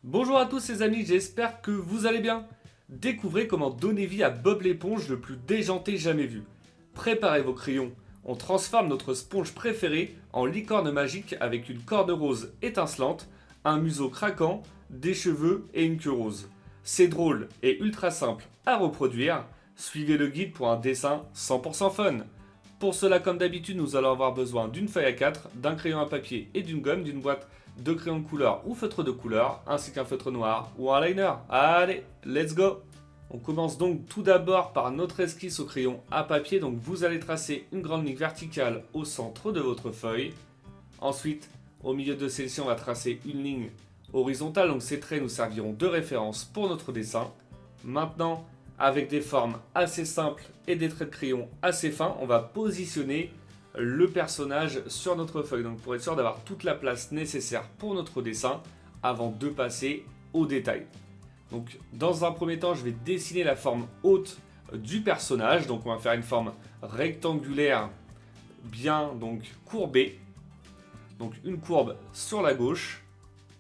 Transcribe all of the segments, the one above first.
Bonjour à tous les amis, j'espère que vous allez bien. Découvrez comment donner vie à Bob l'éponge le plus déjanté jamais vu. Préparez vos crayons, on transforme notre sponge préférée en licorne magique avec une corne rose étincelante, un museau craquant, des cheveux et une queue rose. C'est drôle et ultra simple à reproduire, suivez le guide pour un dessin 100% fun. Pour cela, comme d'habitude, nous allons avoir besoin d'une feuille A4, d'un crayon à papier et d'une gomme, d'une boîte de crayons de couleur ou feutre de couleur, ainsi qu'un feutre noir ou un liner. Allez, let's go! On commence donc tout d'abord par notre esquisse au crayon à papier. Donc vous allez tracer une grande ligne verticale au centre de votre feuille. Ensuite, au milieu de celle-ci, on va tracer une ligne horizontale. Donc ces traits nous serviront de référence pour notre dessin. Maintenant, avec des formes assez simples et des traits de crayon assez fins, on va positionner le personnage sur notre feuille. Donc pour être sûr d'avoir toute la place nécessaire pour notre dessin avant de passer au détail. Donc dans un premier temps, je vais dessiner la forme haute du personnage. Donc on va faire une forme rectangulaire bien donc courbée. Donc une courbe sur la gauche,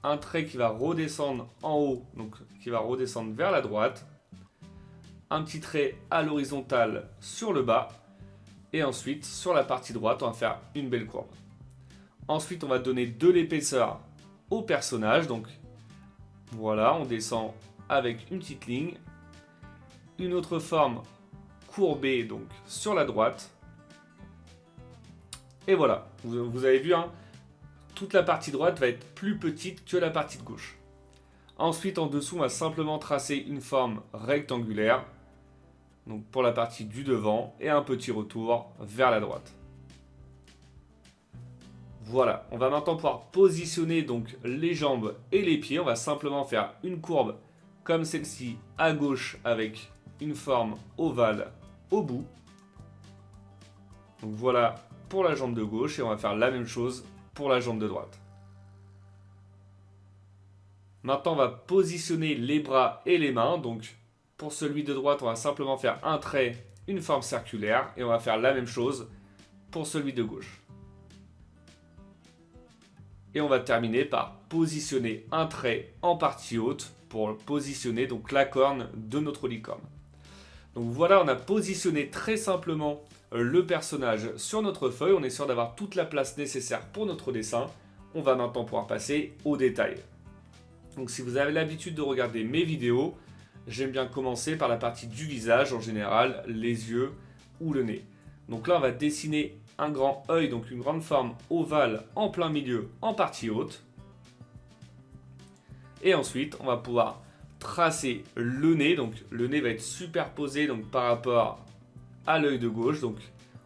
un trait qui va redescendre en haut, donc qui va redescendre vers la droite, un petit trait à l'horizontale sur le bas. Et ensuite, sur la partie droite, on va faire une belle courbe. Ensuite, on va donner de l'épaisseur au personnage. Donc, voilà, on descend avec une petite ligne. Une autre forme courbée, donc, sur la droite. Et voilà, vous avez vu, hein, toute la partie droite va être plus petite que la partie de gauche. Ensuite, en dessous, on va simplement tracer une forme rectangulaire. Donc pour la partie du devant et un petit retour vers la droite. Voilà, on va maintenant pouvoir positionner donc les jambes et les pieds. On va simplement faire une courbe comme celle-ci à gauche avec une forme ovale au bout. Donc voilà pour la jambe de gauche et on va faire la même chose pour la jambe de droite. Maintenant on va positionner les bras et les mains. Donc pour celui de droite, on va simplement faire un trait, une forme circulaire, et on va faire la même chose pour celui de gauche. Et on va terminer par positionner un trait en partie haute pour positionner donc la corne de notre licorne. Donc voilà, on a positionné très simplement le personnage sur notre feuille. On est sûr d'avoir toute la place nécessaire pour notre dessin. On va maintenant pouvoir passer au détail. Donc si vous avez l'habitude de regarder mes vidéos, j'aime bien commencer par la partie du visage, en général, les yeux ou le nez. Donc là, on va dessiner un grand œil, donc une grande forme ovale en plein milieu, en partie haute. Et ensuite, on va pouvoir tracer le nez. Donc le nez va être superposé donc, par rapport à l'œil de gauche. Donc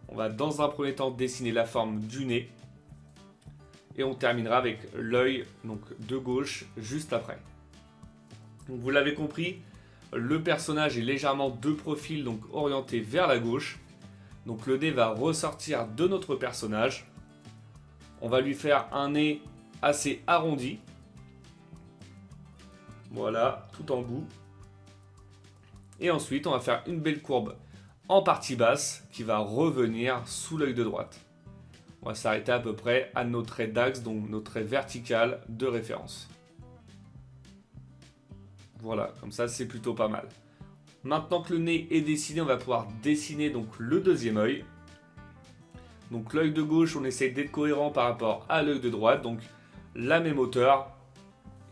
on va dans un premier temps dessiner la forme du nez. Et on terminera avec l'œil de gauche juste après. Donc vous l'avez compris, le personnage est légèrement de profil, donc orienté vers la gauche. Donc le nez va ressortir de notre personnage. On va lui faire un nez assez arrondi. Voilà, tout en bout. Et ensuite, on va faire une belle courbe en partie basse qui va revenir sous l'œil de droite. On va s'arrêter à peu près à nos traits d'axe, donc nos traits verticales de référence. Voilà, comme ça c'est plutôt pas mal. Maintenant que le nez est dessiné, on va pouvoir dessiner donc le deuxième œil. Donc l'œil de gauche, on essaie d'être cohérent par rapport à l'œil de droite, donc la même hauteur.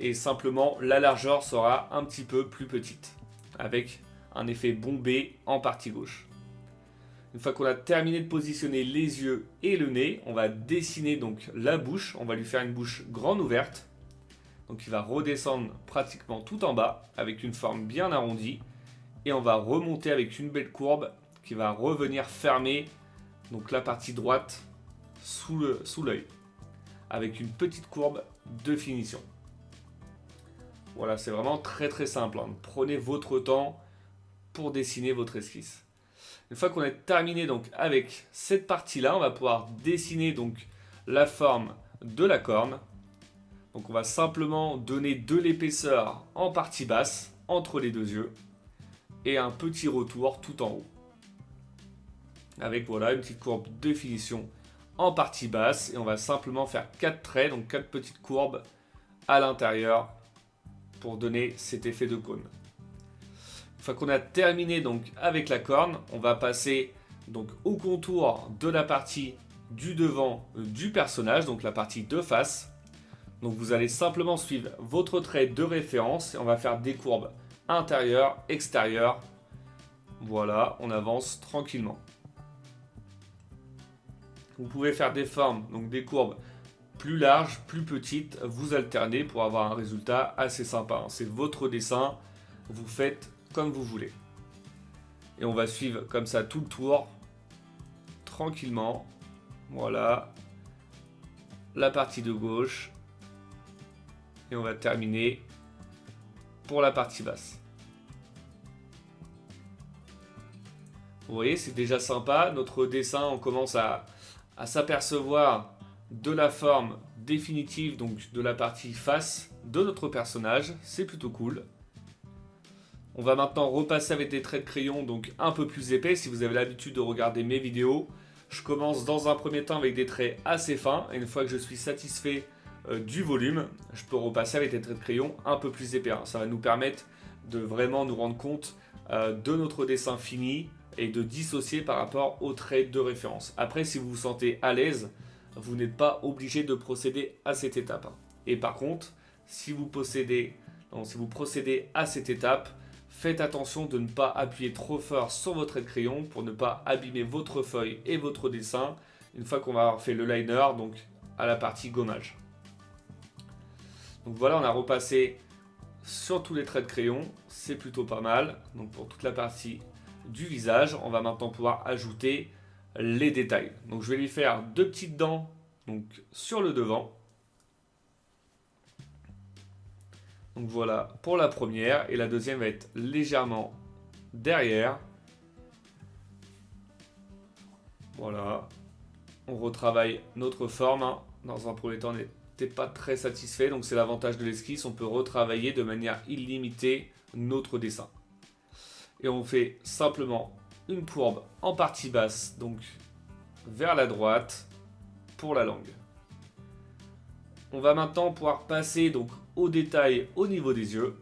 Et simplement, la largeur sera un petit peu plus petite, avec un effet bombé en partie gauche. Une fois qu'on a terminé de positionner les yeux et le nez, on va dessiner donc la bouche. On va lui faire une bouche grande ouverte. Donc il va redescendre pratiquement tout en bas avec une forme bien arrondie. Et on va remonter avec une belle courbe qui va revenir fermer donc la partie droite sous l'œil. Avec une petite courbe de finition. Voilà, c'est vraiment très très simple. Hein. Prenez votre temps pour dessiner votre esquisse. Une fois qu'on a terminé donc avec cette partie-là, on va pouvoir dessiner donc la forme de la corne. Donc on va simplement donner de l'épaisseur en partie basse entre les deux yeux et un petit retour tout en haut. Avec voilà une petite courbe de finition en partie basse et on va simplement faire 4 traits, donc 4 petites courbes à l'intérieur pour donner cet effet de cône. Une fois qu'on a terminé donc avec la corne, on va passer donc au contour de la partie du devant du personnage, donc la partie de face. Donc vous allez simplement suivre votre trait de référence et on va faire des courbes intérieures, extérieures. Voilà, on avance tranquillement. Vous pouvez faire des formes, donc des courbes plus larges, plus petites, vous alternez pour avoir un résultat assez sympa. C'est votre dessin, vous faites comme vous voulez. Et on va suivre comme ça tout le tour, tranquillement. Voilà, la partie de gauche. Et on va terminer pour la partie basse. Vous voyez, c'est déjà sympa. Notre dessin, on commence à s'apercevoir de la forme définitive, donc de la partie face de notre personnage. C'est plutôt cool. On va maintenant repasser avec des traits de crayon, donc un peu plus épais. Si vous avez l'habitude de regarder mes vidéos, je commence dans un premier temps avec des traits assez fins. Et une fois que je suis satisfait du volume, je peux repasser avec des traits de crayon un peu plus épais. Ça va nous permettre de vraiment nous rendre compte de notre dessin fini et de dissocier par rapport aux traits de référence. Après, si vous vous sentez à l'aise, vous n'êtes pas obligé de procéder à cette étape. Et par contre, si vous procédez à cette étape, faites attention de ne pas appuyer trop fort sur votre trait de crayon pour ne pas abîmer votre feuille et votre dessin une fois qu'on va avoir fait le liner, donc à la partie gommage. Donc voilà, on a repassé sur tous les traits de crayon, c'est plutôt pas mal. Donc pour toute la partie du visage, on va maintenant pouvoir ajouter les détails. Donc je vais lui faire deux petites dents donc, sur le devant. Donc voilà pour la première, et la deuxième va être légèrement derrière. Voilà, on retravaille notre forme. Dans un premier temps, on n'était pas très satisfait, donc c'est l'avantage de l'esquisse, on peut retravailler de manière illimitée notre dessin. Et on fait simplement une courbe en partie basse, donc vers la droite pour la langue. On va maintenant pouvoir passer donc au détail au niveau des yeux.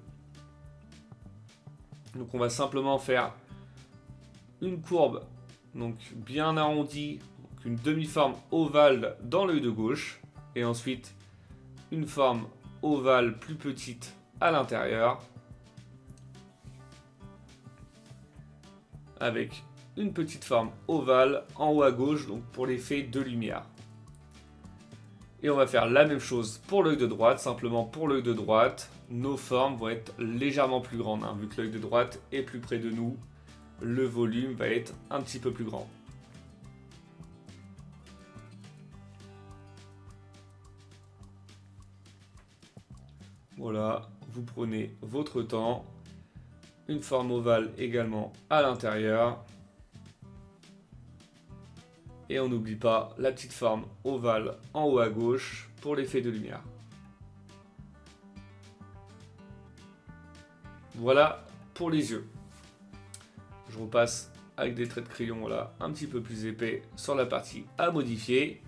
Donc on va simplement faire une courbe donc bien arrondie, donc une demi-forme ovale dans l'œil de gauche, et ensuite une forme ovale plus petite à l'intérieur, avec une petite forme ovale en haut à gauche, donc pour l'effet de lumière. Et on va faire la même chose pour l'œil de droite. Simplement pour l'œil de droite, nos formes vont être légèrement plus grandes. Vu que l'œil de droite est plus près de nous, le volume va être un petit peu plus grand. Voilà, vous prenez votre temps. Une forme ovale également à l'intérieur. Et on n'oublie pas la petite forme ovale en haut à gauche pour l'effet de lumière. Voilà pour les yeux. Je repasse avec des traits de crayon voilà, un petit peu plus épais sur la partie à modifier.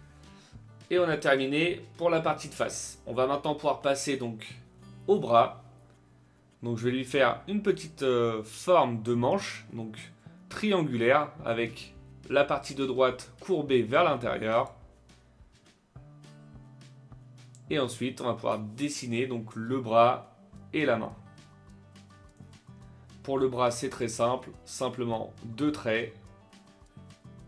Et on a terminé pour la partie de face. On va maintenant pouvoir passer donc au bras. Donc je vais lui faire une petite forme de manche, donc triangulaire, avec la partie de droite courbée vers l'intérieur. Et ensuite, on va pouvoir dessiner donc le bras et la main. Pour le bras, c'est très simple, simplement deux traits,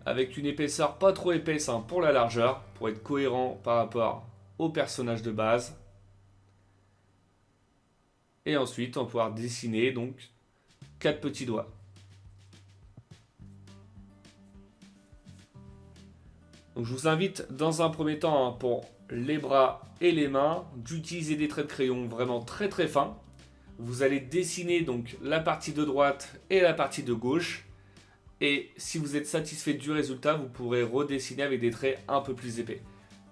avec une épaisseur pas trop épaisse pour la largeur, pour être cohérent par rapport au personnage de base. Et ensuite, on va pouvoir dessiner donc 4 petits doigts. Donc, je vous invite dans un premier temps pour les bras et les mains d'utiliser des traits de crayon vraiment très très fins. Vous allez dessiner donc la partie de droite et la partie de gauche. Et si vous êtes satisfait du résultat, vous pourrez redessiner avec des traits un peu plus épais.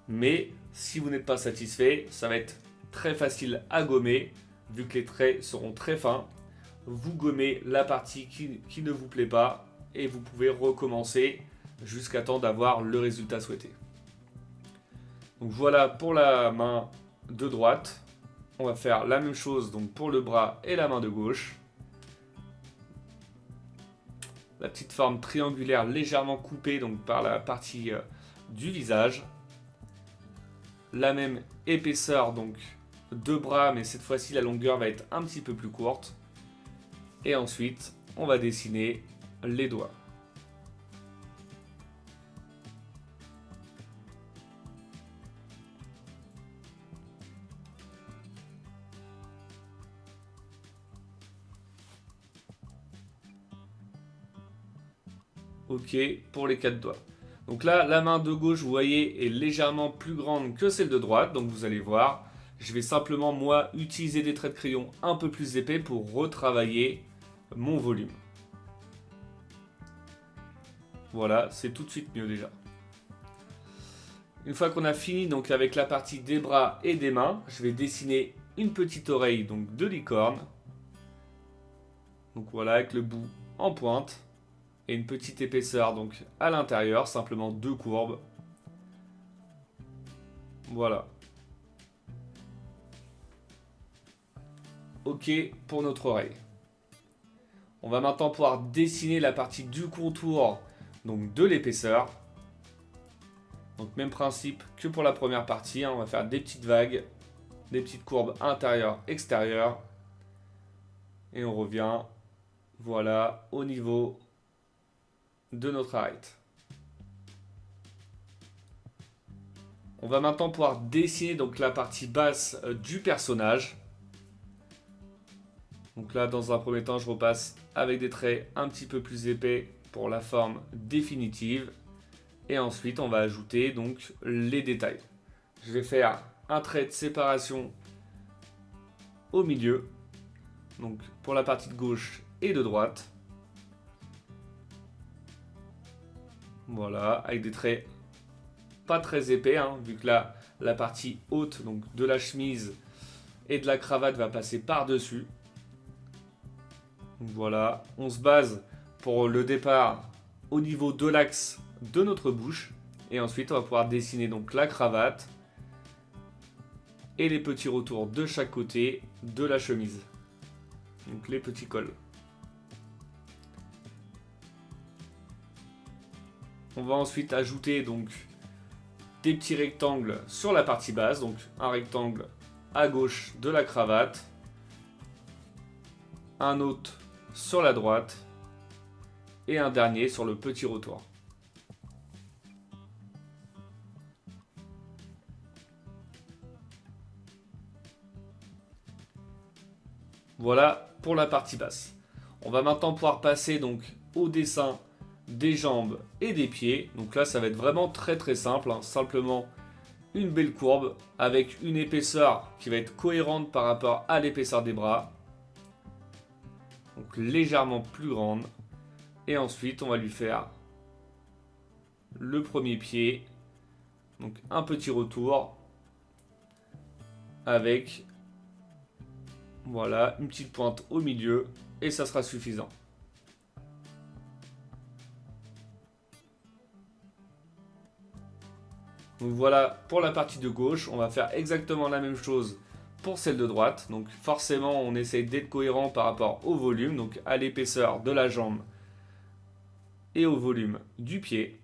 Mais si vous n'êtes pas satisfait, ça va être très facile à gommer. Vu que les traits seront très fins, vous gommez la partie qui ne vous plaît pas et vous pouvez recommencer jusqu'à temps d'avoir le résultat souhaité. Donc voilà pour la main de droite. on va faire la même chose donc pour le bras et la main de gauche. La petite forme triangulaire légèrement coupée donc par la partie du visage. La même épaisseur donc de bras, mais cette fois-ci la longueur va être un petit peu plus courte. Et ensuite, on va dessiner les doigts. Ok, pour les 4 doigts. Donc là, la main de gauche, vous voyez, est légèrement plus grande que celle de droite. Donc vous allez voir, je vais simplement, moi, utiliser des traits de crayon un peu plus épais pour retravailler mon volume. Voilà, c'est tout de suite mieux déjà. Une fois qu'on a fini donc avec la partie des bras et des mains, je vais dessiner une petite oreille donc de licorne. Donc voilà, avec le bout en pointe. Et une petite épaisseur donc à l'intérieur, simplement 2 courbes. Voilà. Ok pour notre oreille. On va maintenant pouvoir dessiner la partie du contour donc de l'épaisseur. Donc même principe que pour la première partie, hein. On va faire des petites vagues, des petites courbes intérieures, extérieures. Et on revient, voilà, au niveau de notre arête. On va maintenant pouvoir dessiner donc la partie basse du personnage. Donc là, dans un premier temps, je repasse avec des traits un petit peu plus épais pour la forme définitive. Et ensuite, on va ajouter donc les détails. Je vais faire un trait de séparation au milieu. Donc pour la partie de gauche et de droite. Voilà, avec des traits pas très épais, hein, vu que là, la partie haute donc de la chemise et de la cravate va passer par-dessus. Voilà, on se base pour le départ au niveau de l'axe de notre bouche. Et ensuite, on va pouvoir dessiner donc la cravate et les petits retours de chaque côté de la chemise. Donc les petits cols. On va ensuite ajouter donc des petits rectangles sur la partie basse. Donc un rectangle à gauche de la cravate. Un autre sur la droite. Et un dernier sur le petit retour. Voilà pour la partie basse. On va maintenant pouvoir passer donc au dessin des jambes et des pieds. Donc là, ça va être vraiment très très simple, hein. Simplement une belle courbe avec une épaisseur qui va être cohérente par rapport à l'épaisseur des bras. Donc légèrement plus grande. Et ensuite, on va lui faire le premier pied. Donc un petit retour avec, voilà, une petite pointe au milieu. Et ça sera suffisant. Donc voilà pour la partie de gauche. On va faire exactement la même chose pour celle de droite. Donc forcément, on essaye d'être cohérent par rapport au volume. Donc à l'épaisseur de la jambe et au volume du pied.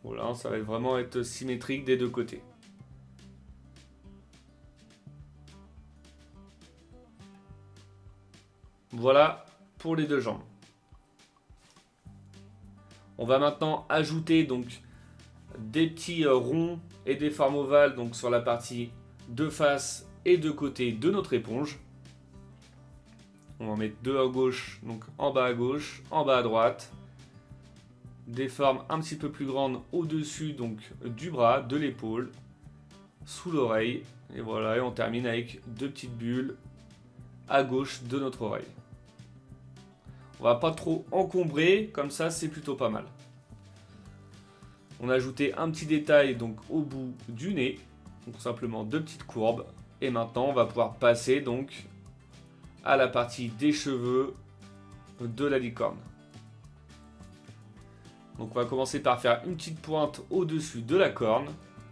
Voilà, ça va vraiment être symétrique des deux côtés. Voilà pour les deux jambes. On va maintenant ajouter donc des petits ronds et des formes ovales donc sur la partie de face et de côté de notre éponge. On va en mettre deux à gauche, donc en bas à gauche, en bas à droite. Des formes un petit peu plus grandes au-dessus donc du bras, de l'épaule, sous l'oreille. Et voilà, et on termine avec deux petites bulles à gauche de notre oreille. On va pas trop encombrer, comme ça c'est plutôt pas mal. On a ajouté un petit détail donc au bout du nez, donc simplement deux petites courbes. Et maintenant on va pouvoir passer donc à la partie des cheveux de la licorne. Donc on va commencer par faire une petite pointe au-dessus de la corne.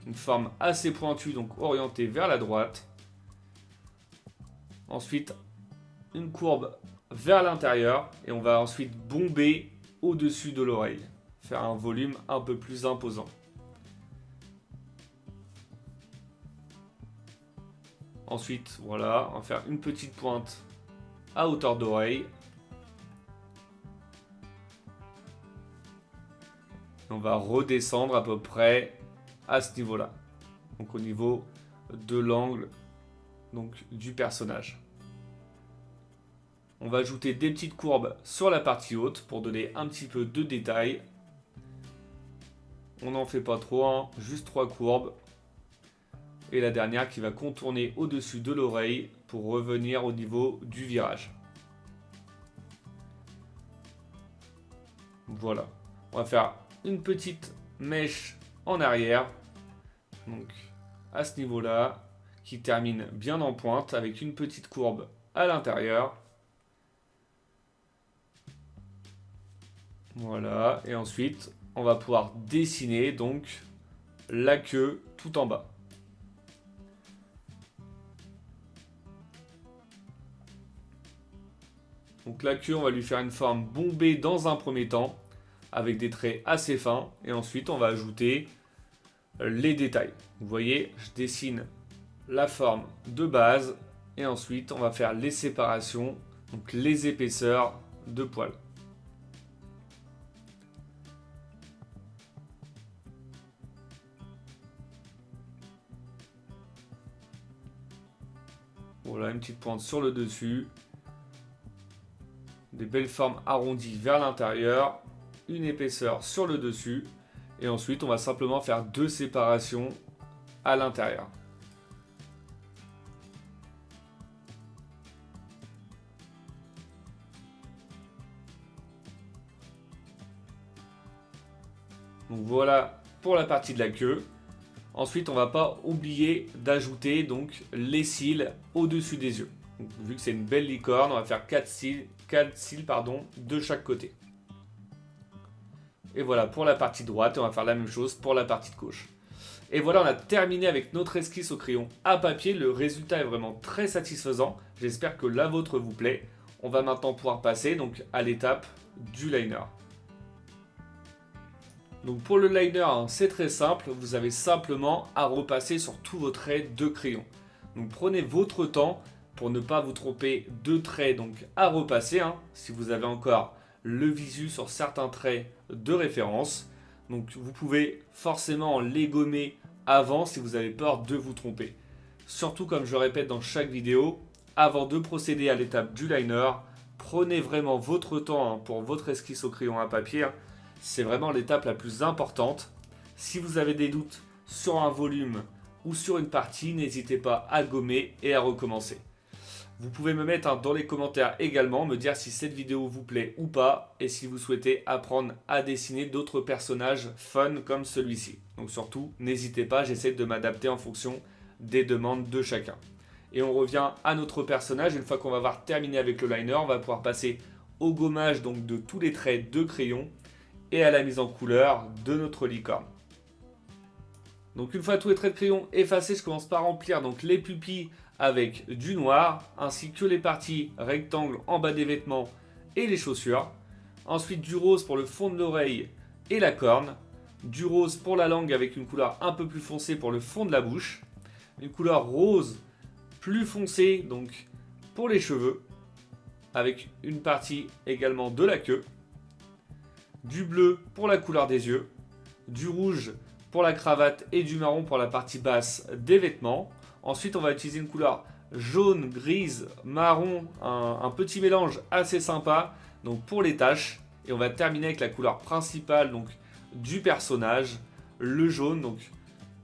Une forme assez pointue, donc orientée vers la droite. Ensuite, une courbe vers l'intérieur. Et on va ensuite bomber au-dessus de l'oreille. Faire un volume un peu plus imposant. Ensuite, voilà, on va faire une petite pointe à hauteur d'oreille. On va redescendre à peu près à ce niveau-là. Donc au niveau de l'angle du personnage. On va ajouter des petites courbes sur la partie haute pour donner un petit peu de détail. On n'en fait pas trop, hein, juste 3 courbes. Et la dernière qui va contourner au-dessus de l'oreille pour revenir au niveau du virage. Voilà. On va faire une petite mèche en arrière. Donc à ce niveau-là, qui termine bien en pointe avec une petite courbe à l'intérieur. Voilà. Et ensuite, on va pouvoir dessiner donc la queue tout en bas. Donc la queue, on va lui faire une forme bombée dans un premier temps, avec des traits assez fins. Et ensuite, on va ajouter les détails. Vous voyez, je dessine la forme de base. Et ensuite, on va faire les séparations, donc les épaisseurs de poils. Voilà, une petite pointe sur le dessus. Des belles formes arrondies vers l'intérieur, une épaisseur sur le dessus, et ensuite on va simplement faire 2 séparations à l'intérieur. Donc voilà pour la partie de la queue. Ensuite on ne va pas oublier d'ajouter donc les cils au-dessus des yeux. Donc, vu que c'est une belle licorne, on va faire 4 cils de chaque côté. Et voilà pour la partie droite, et on va faire la même chose pour la partie de gauche. Et voilà, on a terminé avec notre esquisse au crayon à papier. Le résultat est vraiment très satisfaisant. J'espère que la vôtre vous plaît. On va maintenant pouvoir passer donc à l'étape du liner. Donc pour le liner, hein, c'est très simple. Vous avez simplement à repasser sur tous vos traits de crayon. Donc prenez votre temps pour ne pas vous tromper de traits donc à repasser. Hein, si vous avez encore le visu sur certains traits de référence. Donc vous pouvez forcément les gommer avant si vous avez peur de vous tromper. Surtout, comme je répète dans chaque vidéo, avant de procéder à l'étape du liner, prenez vraiment votre temps pour votre esquisse au crayon à papier. C'est vraiment l'étape la plus importante. Si vous avez des doutes sur un volume ou sur une partie, n'hésitez pas à gommer et à recommencer. Vous pouvez me mettre dans les commentaires également, me dire si cette vidéo vous plaît ou pas, et si vous souhaitez apprendre à dessiner d'autres personnages fun comme celui-ci. Donc surtout, n'hésitez pas, j'essaie de m'adapter en fonction des demandes de chacun. Et on revient à notre personnage. Une fois qu'on va avoir terminé avec le liner, on va pouvoir passer au gommage donc de tous les traits de crayon et à la mise en couleur de notre licorne. Donc une fois tous les traits de crayon effacés, je commence par remplir donc les pupilles avec du noir, ainsi que les parties rectangles en bas des vêtements et les chaussures. Ensuite du rose pour le fond de l'oreille et la corne. Du rose pour la langue avec une couleur un peu plus foncée pour le fond de la bouche. Une couleur rose plus foncée donc pour les cheveux, avec une partie également de la queue. Du bleu pour la couleur des yeux. Du rouge pour la cravate et du marron pour la partie basse des vêtements. Ensuite, on va utiliser une couleur jaune, grise, marron, un petit mélange assez sympa donc pour les taches. Et on va terminer avec la couleur principale donc du personnage, le jaune donc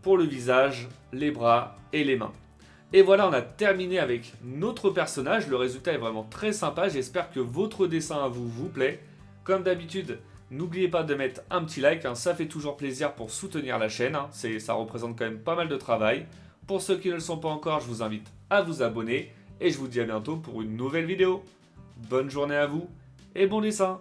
pour le visage, les bras et les mains. Et voilà, on a terminé avec notre personnage. Le résultat est vraiment très sympa. J'espère que votre dessin à vous vous plaît. Comme d'habitude, n'oubliez pas de mettre un petit like, hein, ça fait toujours plaisir pour soutenir la chaîne, ça représente quand même pas mal de travail. Pour ceux qui ne le sont pas encore, je vous invite à vous abonner et je vous dis à bientôt pour une nouvelle vidéo. Bonne journée à vous et bon dessin.